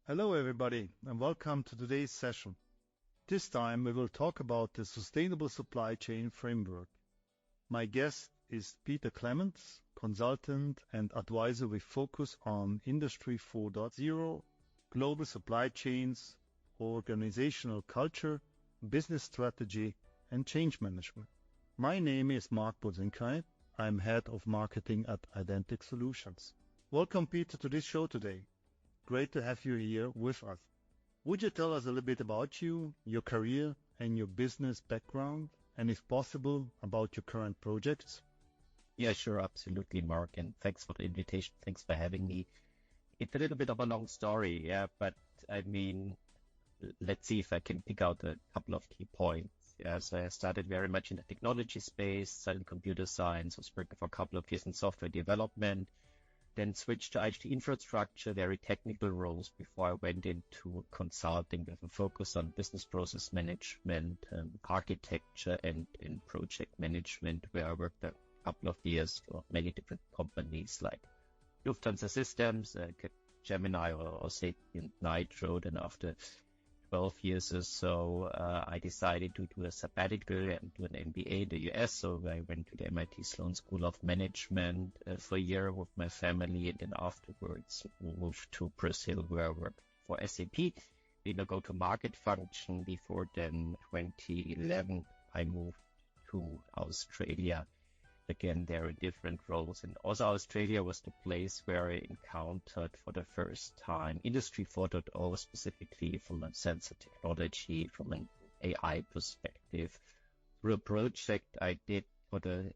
Hello, everybody, and welcome to today's session. This time we will talk about the Sustainable Supply Chain Framework. My guest is Peter Clements, consultant and advisor with focus on Industry 4.0, global supply chains, organizational culture, business strategy, and change management. My name is Mark Bozinkai. I'm head of marketing at Identic Solutions. Welcome, Peter, to this show today. Great to have you here with us. Would you tell us a little bit about you, your career, and your business background, and if possible, about your current projects? Yeah, sure, absolutely, Mark, and thanks for the invitation. Thanks for having me. It's a little bit of a long story, but let's see if I can pick out a couple of key points. Yeah, so I started very much in the technology space, studied computer science, was working for a couple of years in software development, then switched to IT infrastructure, very technical roles before I went into consulting with a focus on business process management, architecture, and in project management, where I worked a couple of years for many different companies like Lufthansa Systems, Gemini or Sapient Nitro. Then after 12 years or so, I decided to do a sabbatical and do an MBA in the US. So I went to the MIT Sloan School of Management for a year with my family, and then afterwards moved to Brazil, where I worked for SAP in a go-to-market function. Before then, 2011, I moved to Australia. Again, there are different roles. And also Australia was the place where I encountered for the first time Industry 4.0, specifically from a sensor technology, from an AI perspective, through a project I did for the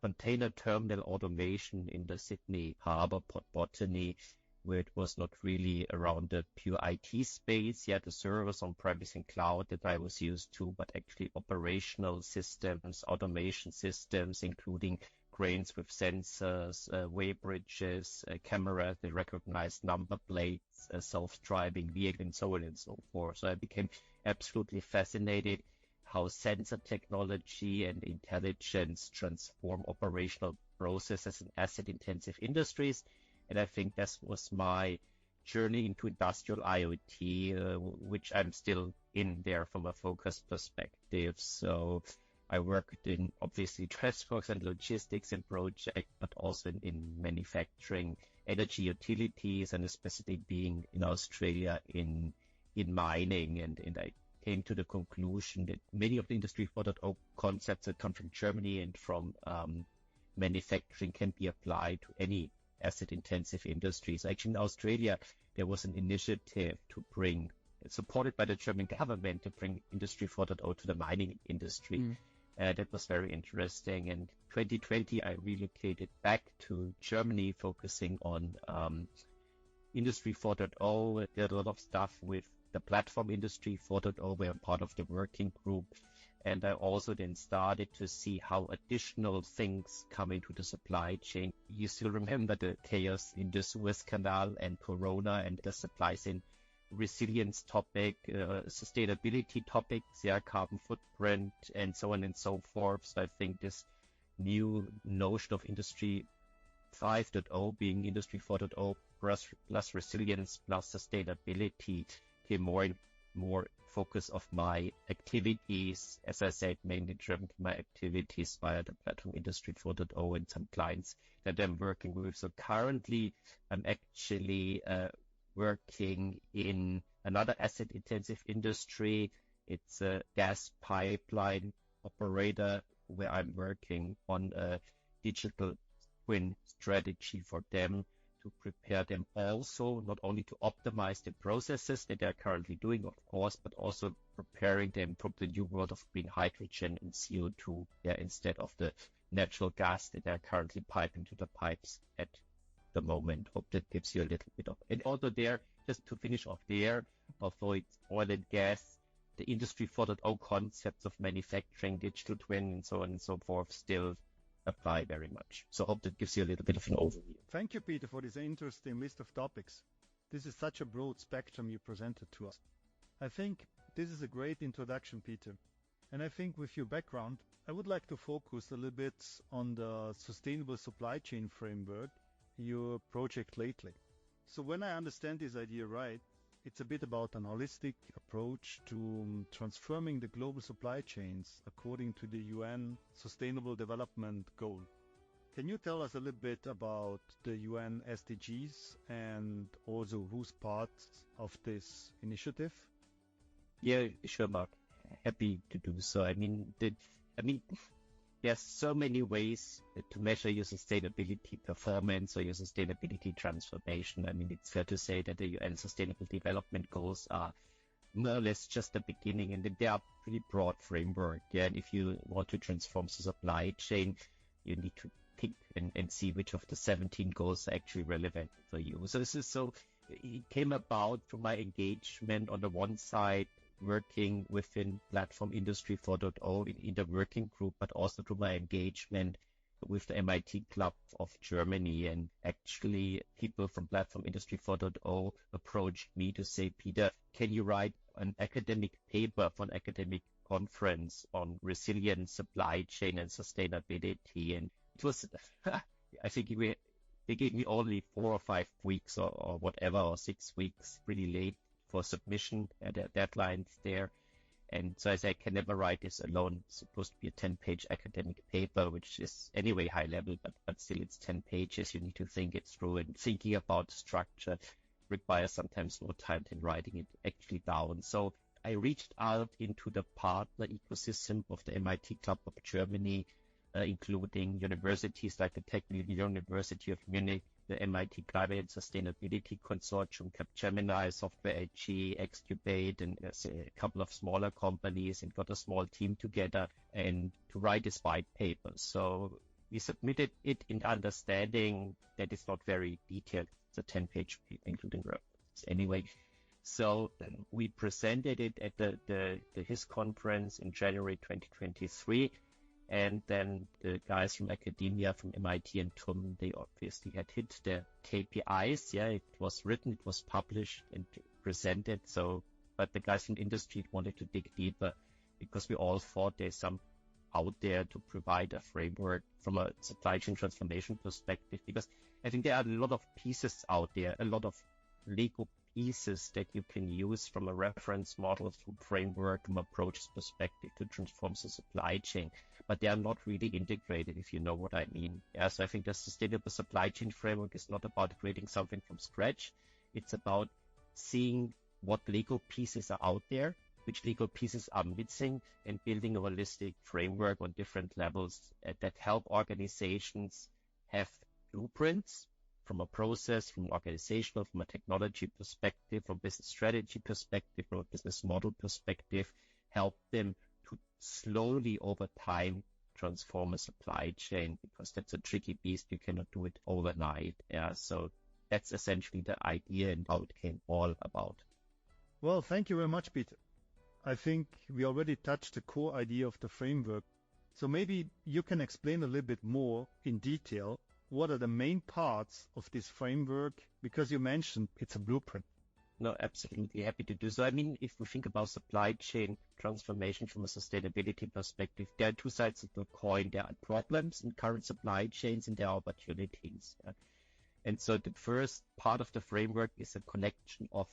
container terminal automation in the Sydney Harbour, Port Botany, where it was not really around the pure IT space, the servers on premise and cloud that I was used to, but actually operational systems, automation systems, including cranes with sensors, weighbridges, cameras that recognize number plates, self-driving vehicle, and so on and so forth. So I became absolutely fascinated how sensor technology and intelligence transform operational processes in asset-intensive industries. And I think that was my journey into industrial IoT, which I'm still in there from a focus perspective. So I worked in obviously transport and logistics and project, but also in manufacturing, energy utilities, and especially being in Australia in mining. And I came to the conclusion that many of the Industry 4.0 concepts that come from Germany and from manufacturing can be applied to any asset-intensive industries. Actually, in Australia, there was an initiative to bring, supported by the German government, to bring Industry 4.0 to the mining industry. That was very interesting. And 2020, I relocated back to Germany, focusing on Industry 4.0. Did a lot of stuff with the platform Industry 4.0. We're part of the working group. And I also then started to see how additional things come into the supply chain. You still remember the chaos in the Suez Canal and Corona and the supply chain resilience topic, sustainability topics, carbon footprint, and so on and so forth. So I think this new notion of Industry 5.0 being Industry 4.0 plus resilience plus sustainability came more and more focus of my activities, as I said, mainly driven to my activities via the platform Industry 4.0 and some clients that I'm working with. So currently, I'm actually working in another asset-intensive industry. It's a gas pipeline operator where I'm working on a digital twin strategy for them, to prepare them also, not only to optimize the processes that they're currently doing, of course, but also preparing them for the new world of green hydrogen and CO2, instead of the natural gas that they're currently piping to the pipes at the moment. Hope that gives you a little bit of, and also there, just to finish off there, although it's oil and gas, the Industry 4.0 concepts of manufacturing, digital twin, and so on and so forth still apply very much. So I hope that gives you a little bit of an overview. Thank you, Peter, for this interesting list of topics. This is such a broad spectrum you presented to us. I think this is a great introduction, Peter. And I think with your background, I would like to focus a little bit on the Sustainable Supply Chain Framework, your project lately. So when I understand this idea right, it's a bit about an holistic approach to transforming the global supply chains according to the UN Sustainable Development Goal. Can you tell us a little bit about the UN SDGs and also who's part of this initiative? Yeah, sure, Mark. Happy to do so. There's so many ways to measure your sustainability performance or your sustainability transformation. It's fair to say that the UN Sustainable Development Goals are more or less just the beginning, and they are pretty broad framework. Yeah, and if you want to transform the supply chain, you need to pick and see which of the 17 goals are actually relevant for you. So it came about from my engagement on the one side, working within Platform Industry 4.0 in the working group, but also through my engagement with the MIT Club of Germany. And actually, people from Platform Industry 4.0 approached me to say, Peter, can you write an academic paper for an academic conference on resilient supply chain and sustainability? And it was, I think they gave me only 4 or 5 weeks or whatever, or 6 weeks, pretty late for submission at the deadlines there. And so I said, I can never write this alone. It's supposed to be a 10-page academic paper, which is anyway high level, but still it's 10 pages. You need to think it through, and thinking about structure requires sometimes more time than writing it actually down. So I reached out into the partner ecosystem of the MIT Club of Germany, including universities like the Technical University of Munich, the MIT Climate and Sustainability Consortium, Capgemini, Software AG, Xcubate, and a couple of smaller companies, and got a small team together and to write this white paper. So we submitted it in understanding that it's not very detailed. It's a 10-page paper, including references. Anyway, so we presented it at the HIS conference in January 2023. And then the guys from academia, from MIT and TUM, they obviously had hit their KPIs. Yeah, it was written, it was published and presented. So, but the guys from industry wanted to dig deeper, because we all thought there's some out there to provide a framework from a supply chain transformation perspective. Because I think there are a lot of pieces out there, a lot of Lego pieces that you can use from a reference model, from framework, from approach perspective to transform the supply chain, but they are not really integrated, if you know what I mean. Yeah, so I think the sustainable supply chain framework is not about creating something from scratch. It's about seeing what Lego pieces are out there, which Lego pieces are missing, and building a holistic framework on different levels that help organizations have blueprints from a process, from organizational, from a technology perspective, from business strategy perspective, from a business model perspective, help them to slowly over time transform a supply chain, because that's a tricky beast. You cannot do it overnight. Yeah, so that's essentially the idea and how it came all about. Well, thank you very much, Peter. I think we already touched the core idea of the framework. So maybe you can explain a little bit more in detail what are the main parts of this framework, because you mentioned it's a blueprint. No, absolutely happy to do so. If we think about supply chain transformation from a sustainability perspective, there are two sides of the coin. There are problems in current supply chains and there are opportunities. Yeah? And so the first part of the framework is a collection of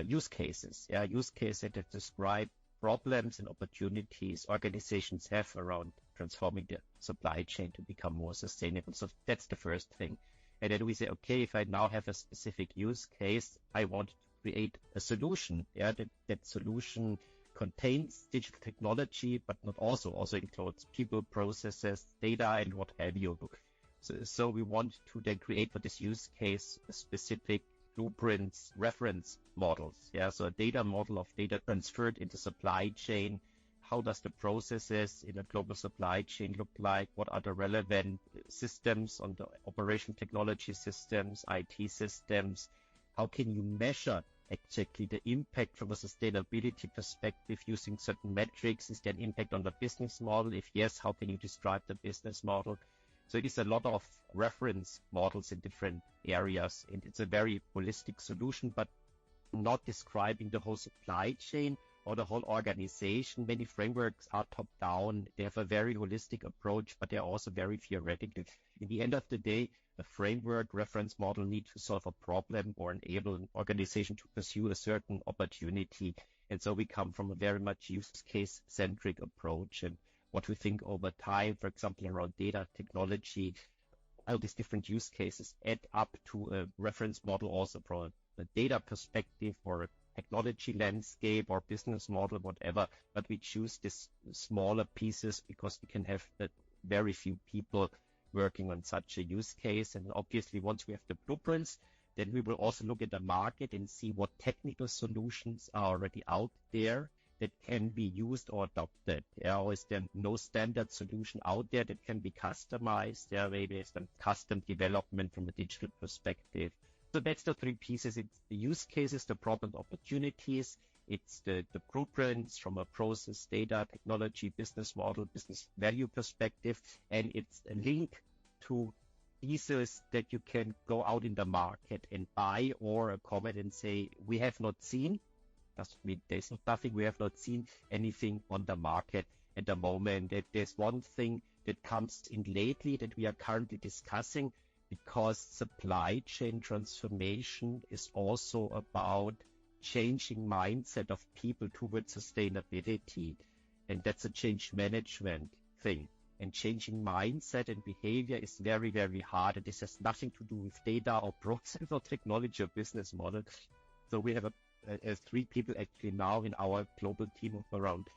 use cases. Yeah, use cases that describe problems and opportunities organizations have around transforming the supply chain to become more sustainable. So that's the first thing. And then we say, okay, if I now have a specific use case, I want to create a solution. Yeah, that solution contains digital technology, but not also includes people, processes, data, and what have you. So we want to then create for this use case a specific blueprints, reference models. Yeah, so a data model of data transferred into supply chain. How does the processes in a global supply chain look like? What are the relevant systems on the operation technology systems, IT systems? How can you measure exactly the impact from a sustainability perspective using certain metrics? Is there an impact on the business model? If yes, how can you describe the business model? So it is a lot of reference models in different areas, and it's a very holistic solution, but not describing the whole supply chain, or the whole organization. Many frameworks are top-down. They have a very holistic approach, but they're also very theoretical. In the end of the day, a framework reference model needs to solve a problem or enable an organization to pursue a certain opportunity. And so we come from a very much use case-centric approach. And what we think over time, for example, around data technology, all these different use cases add up to a reference model also from a data perspective or a technology landscape or business model, whatever. But we choose these smaller pieces because we can have very few people working on such a use case. And obviously, once we have the blueprints, then we will also look at the market and see what technical solutions are already out there that can be used or adopted. Or is there no standard solution out there that can be customized? Maybe it's some custom development from a digital perspective. So that's the three pieces. It's the use cases, the problem opportunities. It's the blueprints from a process, data, technology, business model, business value perspective. And it's a link to pieces that you can go out in the market and buy or comment and say, we have not seen. Doesn't mean there's nothing. We have not seen anything on the market at the moment. There's one thing that comes in lately that we are currently discussing, because supply chain transformation is also about changing mindset of people towards sustainability. And that's a change management thing. And changing mindset and behavior is very, very hard. And this has nothing to do with data or process or technology or business model. So we have three people actually now in our global team of around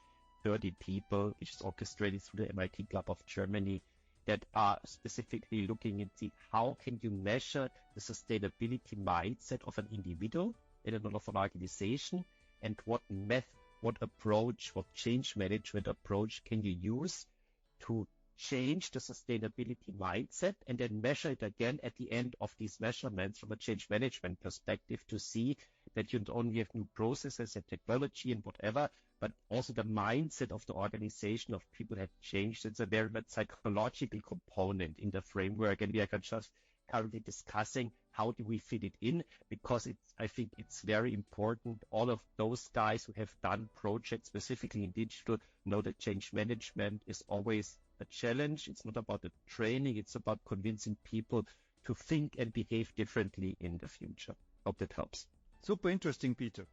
30 people, which is orchestrated through the MIT Club of Germany, that are specifically looking and see how can you measure the sustainability mindset of an individual and of an organization, and what approach, what change management approach can you use to change the sustainability mindset, and then measure it again at the end of these measurements from a change management perspective to see that you not only have new processes and technology and whatever, but also the mindset of the organization of people have changed. It's a very much psychological component in the framework, and we are just currently discussing how do we fit it in, because I think it's very important. All of those guys who have done projects specifically in digital know that change management is always a challenge. It's not about the training. It's about convincing people to think and behave differently in the future. Hope that helps. Super interesting, Peter.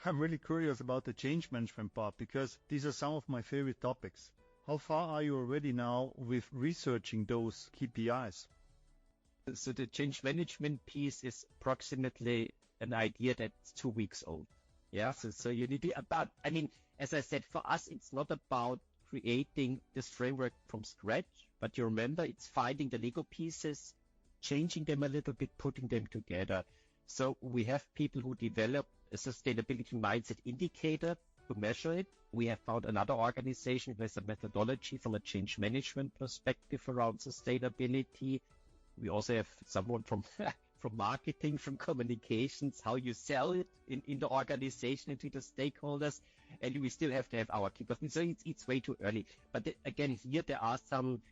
I'm really curious about the change management part, because these are some of my favorite topics. How far are you already now with researching those KPIs? So the change management piece is approximately an idea that's 2 weeks old. Yeah. So you need to as I said, for us, it's not about creating this framework from scratch, but you remember it's finding the Lego pieces, changing them a little bit, putting them together. So we have people who develop a sustainability mindset indicator to measure it. We have found another organization who has a methodology from a change management perspective around sustainability. We also have someone from marketing, from communications, how you sell it in the organization and to the stakeholders. And we still have to have our kickoff. So it's way too early. But again, here there are some,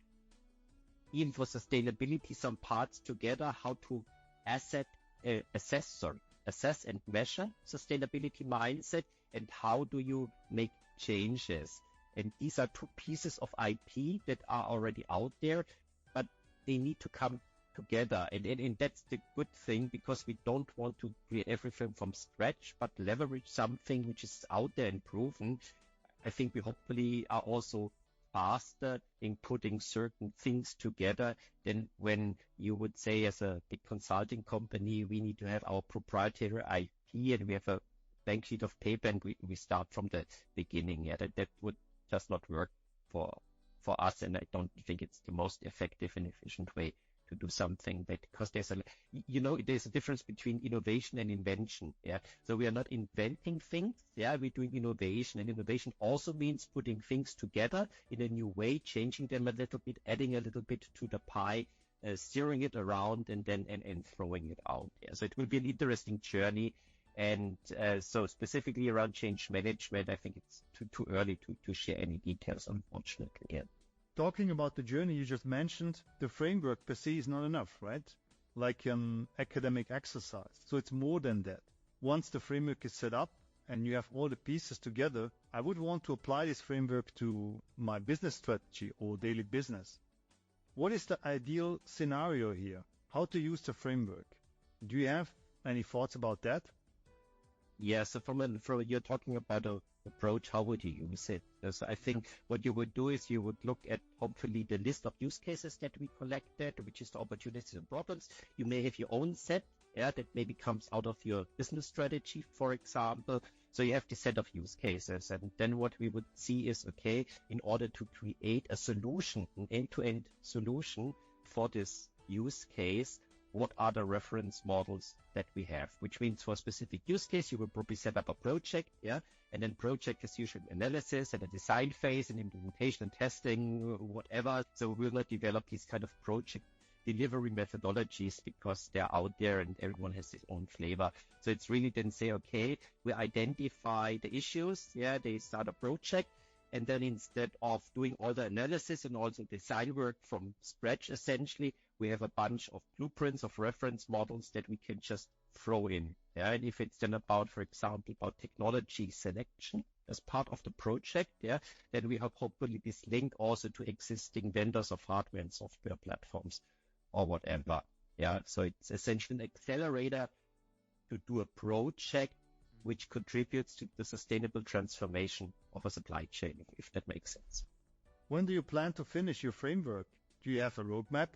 even for sustainability, some parts together, how to assess and measure sustainability mindset, and how do you make changes. And these are two pieces of IP that are already out there, but they need to come together. And that's the good thing, because we don't want to create everything from scratch, but leverage something which is out there and proven. I think we hopefully are also faster in putting certain things together than when you would say, as a big consulting company, we need to have our proprietary IP and we have a blank sheet of paper and we start from the beginning. Yeah, that would just not work for us, and I don't think it's the most effective and efficient way to do something, because there's a difference between innovation and invention. Yeah. So we are not inventing things. Yeah. We're doing innovation, and innovation also means putting things together in a new way, changing them a little bit, adding a little bit to the pie, steering it around and then throwing it out. Yeah. So it will be an interesting journey. And so specifically around change management, I think it's too early to share any details, unfortunately. Yeah. Talking about the journey you just mentioned, the framework per se is not enough, right? Like an academic exercise. So it's more than that. Once the framework is set up and you have all the pieces together, I would want to apply this framework to my business strategy or daily business. What is the ideal scenario here? How to use the framework? Do you have any thoughts about that? Yeah, so from you're talking about an approach, how would you use it? So I think what you would do is you would look at hopefully the list of use cases that we collected, which is the opportunities and problems. You may have your own set, that maybe comes out of your business strategy, for example. So you have this set of use cases, and then what we would see is, okay, in order to create a solution, an end-to-end solution for this use case, what are the reference models that we have? Which means for a specific use case, you will probably set up a project, and then project is usually analysis and a design phase and implementation and testing, whatever. So we will not develop these kind of project delivery methodologies because they're out there and everyone has his own flavor. So it's really then say, okay, we identify the issues, they start a project, and then instead of doing all the analysis and also design work from scratch, essentially, we have a bunch of blueprints of reference models that we can just throw in. And if it's then about, for example, about technology selection as part of the project, then we have hopefully this link also to existing vendors of hardware and software platforms or whatever. So it's essentially an accelerator to do a project which contributes to the sustainable transformation of a supply chain, if that makes sense. When do you plan to finish your framework? Do you have a roadmap?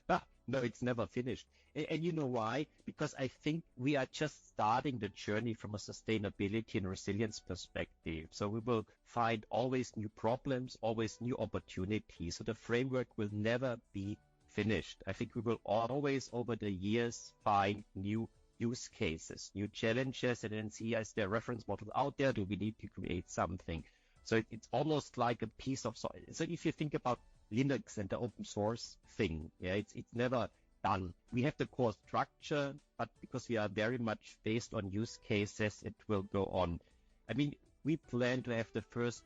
No, it's never finished. And you know why? Because I think we are just starting the journey from a sustainability and resilience perspective. So we will find always new problems, always new opportunities. So the framework will never be finished. I think we will always, over the years, find new use cases, new challenges, and then see, is there a reference model out there? Do we need to create something? So it's almost like a piece of software. So if you think about Linux and the open source thing, it's never done. We have the core structure, but because we are very much based on use cases, it will go on. I mean, we plan to have the first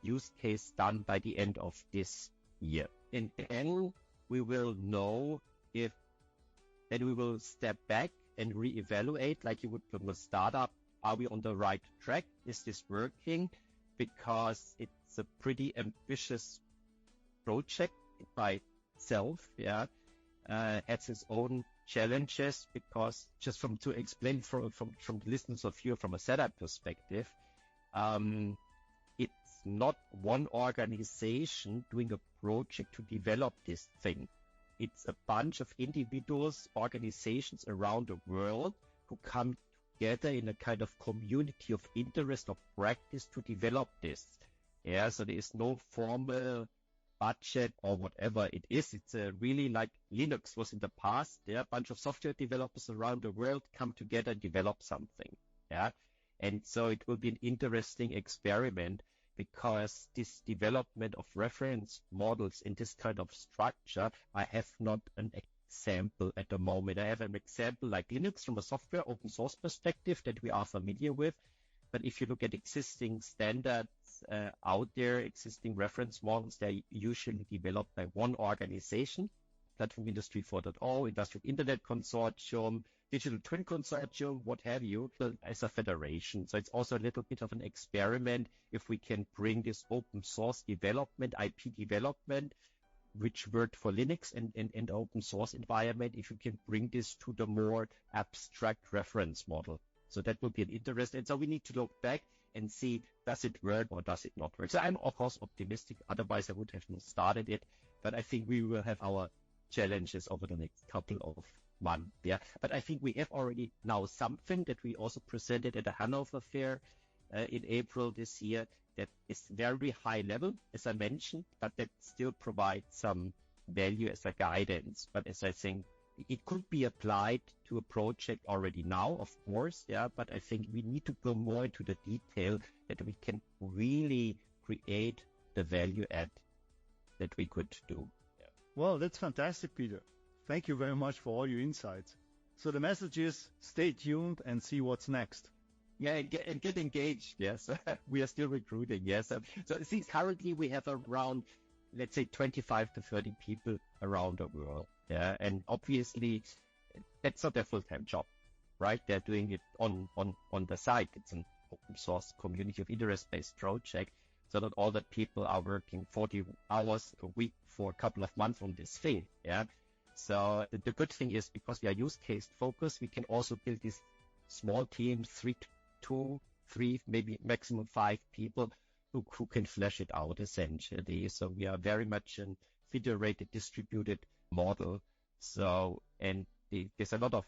use case done by the end of this year. And then we will know if then we will step back and reevaluate, like you would from a startup. Are we on the right track? Is this working? Because it's a pretty ambitious project by itself, has its own challenges, because just to explain from the listeners of you from a setup perspective, it's not one organization doing a project to develop this thing. It's a bunch of individuals, organizations around the world who come together in a kind of community of interest or practice to develop this. So there is no formal budget or whatever it is. It's really like Linux was in the past. There are a bunch of software developers around the world come together and develop something. And so it will be an interesting experiment, because this development of reference models in this kind of structure, I have not an example at the moment. I have an example like Linux from a software open source perspective that we are familiar with. But if you look at existing standards out there, existing reference models, they're usually developed by one organization, Platform Industry 4.0, Industrial Internet Consortium, Digital Twin Consortium, what have you, as a federation. So it's also a little bit of an experiment if we can bring this open source development, IP development, which worked for Linux and open source environment, if you can bring this to the more abstract reference model. So that would be an interest. And so we need to look back and see, does it work or does it not work? So I'm, of course, optimistic. Otherwise, I would have not started it. But I think we will have our challenges over the next couple of months. But I think we have already now something that we also presented at the Hanover Fair in April this year that is very high level, as I mentioned, but that still provides some value as a guidance. But as I think, it could be applied to a project already now, of course, but I think we need to go more into the detail that we can really create the value add that we could do. Well, that's fantastic, Peter. Thank you very much for all your insights. So the message is, stay tuned and see what's next. And get engaged. Yes, we are still recruiting. Yes, so see, currently we have around, let's say, 25 to 30 people around the world. And obviously that's not their full-time job. right? They're doing it on the side. It's an open source community of interest-based project. So not all the people are working 40 hours a week for a couple of months on this thing. Yeah. So the good thing is, because we are use case focused, we can also build these small teams, 2, 3, maybe maximum 5 people who can flesh it out essentially. So we are very much an federated, distributed model. So, and there's a lot of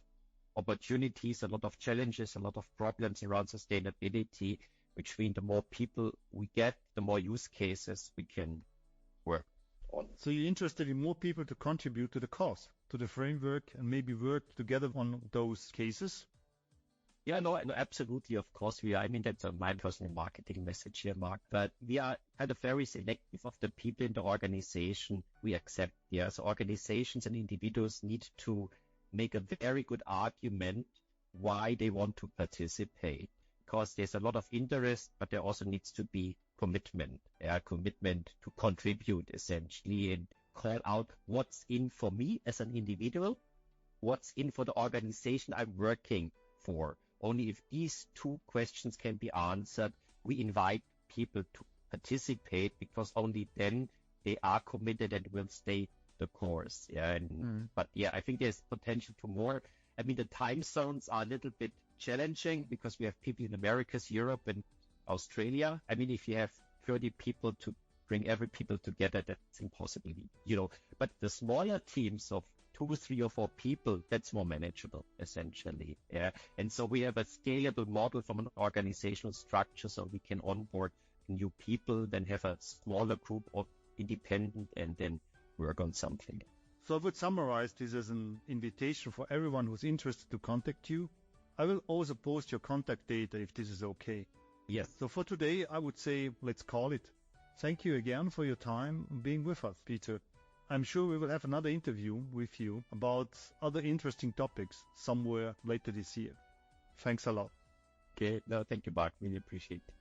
opportunities, a lot of challenges, a lot of problems around sustainability, which means the more people we get, the more use cases we can work on. So you're interested in more people to contribute to the cause, to the framework, and maybe work together on those cases? Yeah, no, absolutely. Of course, we are. I mean, that's my personal marketing message here, Mark. But we are kind of very selective of the people in the organization we accept. Yeah, so organizations and individuals need to make a very good argument why they want to participate, because there's a lot of interest, but there also needs to be commitment, commitment to contribute essentially, and call out what's in for me as an individual, what's in for the organization I'm working for. Only if these two questions can be answered, we invite people to participate, because only then they are committed and will stay the course. Yeah. But yeah, I think there's potential for more. I mean, the time zones are a little bit challenging because we have people in Americas, Europe, and Australia. I mean, if you have 30 people to bring every people together, that's impossible, but the smaller teams of 2, 3, or 4 people, that's more manageable essentially. Yeah. And so we have a scalable model from an organizational structure, so we can onboard new people, then have a smaller group of independent, and then work on something. So I would summarize this as an invitation for everyone who's interested to contact you. I will also post your contact data if this is okay. Yes. So for today, I would say, let's call it. Thank you again for your time being with us, Peter. I'm sure we will have another interview with you about other interesting topics somewhere later this year. Thanks a lot. Okay. No, thank you, Mark. Really appreciate it.